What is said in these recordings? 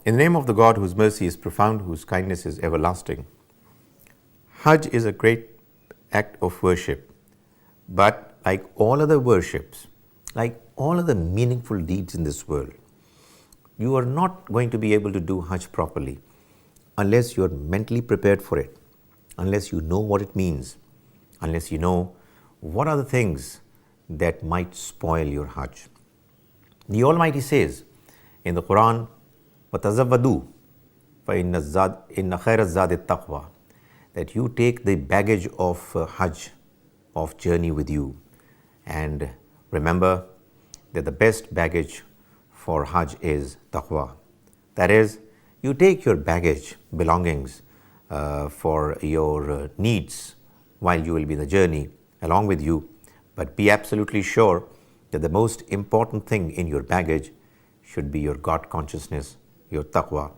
In the name of the God whose mercy is profound, whose kindness is everlasting. Hajj is a great act of worship, but like all other worships, like all other meaningful deeds in this world, you are not going to be able to do Hajj properly unless you are mentally prepared for it, unless you know what it means, unless you know what are the things that might spoil your Hajj. The Almighty says in the Quran, وَتَزَوَّدُوا فَإِنَّ خَيْرَ الزَّادِ التَّقْوَى, that you take the baggage of Hajj, of journey with you, and remember that the best baggage for Hajj is taqwa. That is, you take your baggage, belongings for your needs while you will be in the journey along with you, but be absolutely sure that the most important thing in your baggage should be your God consciousness, your taqwa.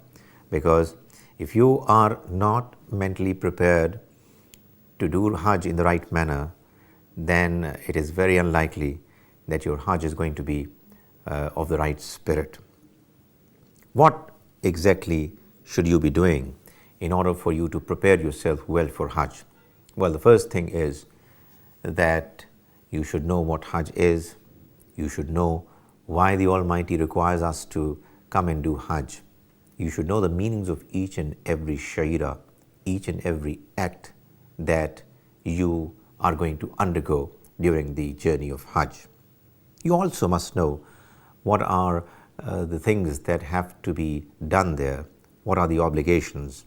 Because if you are not mentally prepared to do Hajj in the right manner, then it is very unlikely that your Hajj is going to be of the right spirit. What exactly should you be doing in order for you to prepare yourself well for Hajj? Well, the first thing is that you should know what Hajj is. You should know why the Almighty requires us to come and do Hajj. You should know the meanings of each and every shaira, each and every act that you are going to undergo during the journey of Hajj. You also must know what are the things that have to be done there, what are the obligations,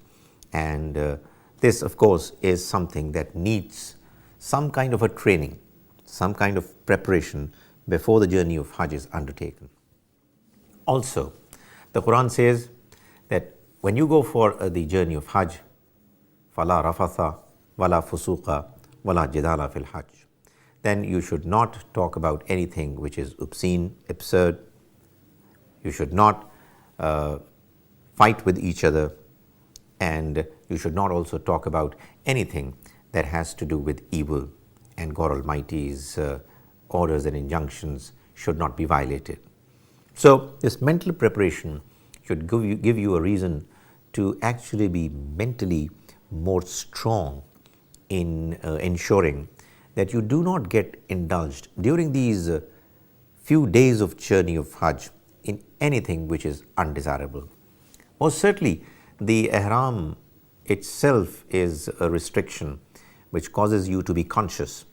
and this of course is something that needs some kind of a training, some kind of preparation before the journey of Hajj is undertaken. Also, the Quran says that when you go for the journey of Hajj, فَلَا رَفَثَ وَلَا فُسُوقَ وَلَا جِدَالَ فِي الْحَجِّ, then you should not talk about anything which is obscene, absurd. You should not fight with each other, and you should not also talk about anything that has to do with evil, and God Almighty's orders and injunctions should not be violated. So this mental preparation should give you a reason to actually be mentally more strong in ensuring that you do not get indulged during these few days of journey of Hajj in anything which is undesirable. Most certainly, the ihram itself is a restriction which causes you to be conscious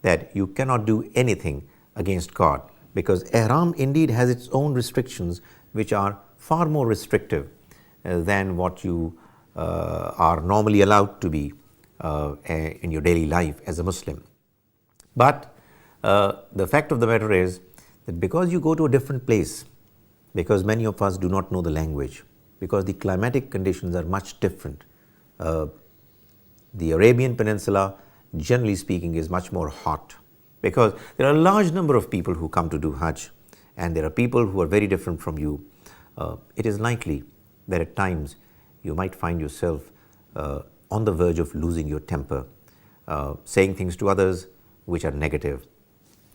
that you cannot do anything against God, because ihram indeed has its own restrictions which are far more restrictive than what you are normally allowed to be in your daily life as a Muslim. But the fact of the matter is that because you go to a different place, because many of us do not know the language, because the climatic conditions are much different. The Arabian Peninsula, generally speaking, is much more hot, because there are a large number of people who come to do Hajj, and there are people who are very different from you. It is likely that at times you might find yourself on the verge of losing your temper, saying things to others which are negative,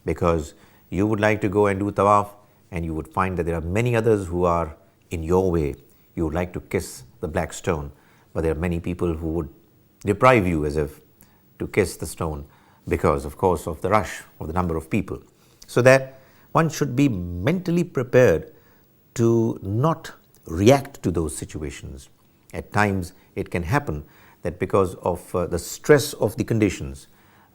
because you would like to go and do tawaf, and you would find that there are many others who are in your way. You would like to kiss the black stone, but there are many people who would deprive you as if to kiss the stone because, of course, of the rush of the number of people. So that one should be mentally prepared to not react to those situations. At times it can happen that because of the stress of the conditions,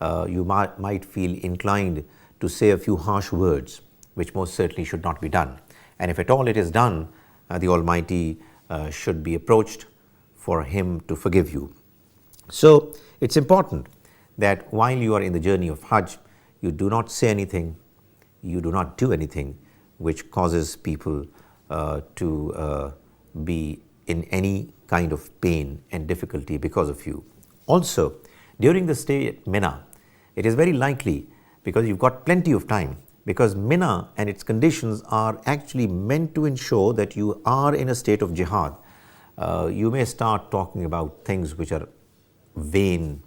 you might feel inclined to say a few harsh words, which most certainly should not be done. And if at all it is done, the Almighty should be approached for Him to forgive you. So it's important that while you are in the journey of Hajj, you do not say anything, you do not do anything which causes people to be in any kind of pain and difficulty because of you. Also, during the stay at Mina, it is very likely, because you've got plenty of time, because Mina and its conditions are actually meant to ensure that you are in a state of jihad. You may start talking about things which are vain,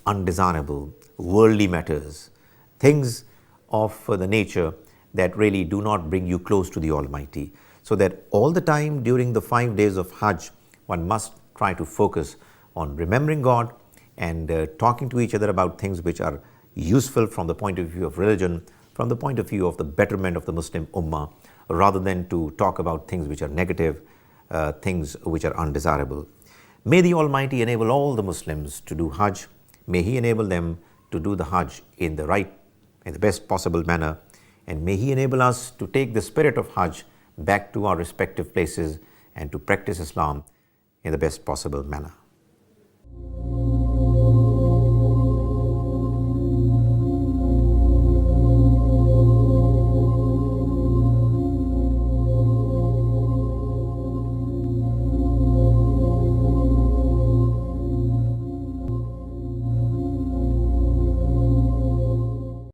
undesirable, worldly matters, things of the nature that really do not bring you close to the Almighty. So that all the time during the 5 days of Hajj, one must try to focus on remembering God and talking to each other about things which are useful from the point of view of religion, from the point of view of the betterment of the Muslim Ummah, rather than to talk about things which are negative, things which are undesirable. May the Almighty enable all the Muslims to do Hajj. May He enable them to do the Hajj in the best possible manner. And may He enable us to take the spirit of Hajj back to our respective places and to practice Islam in the best possible manner.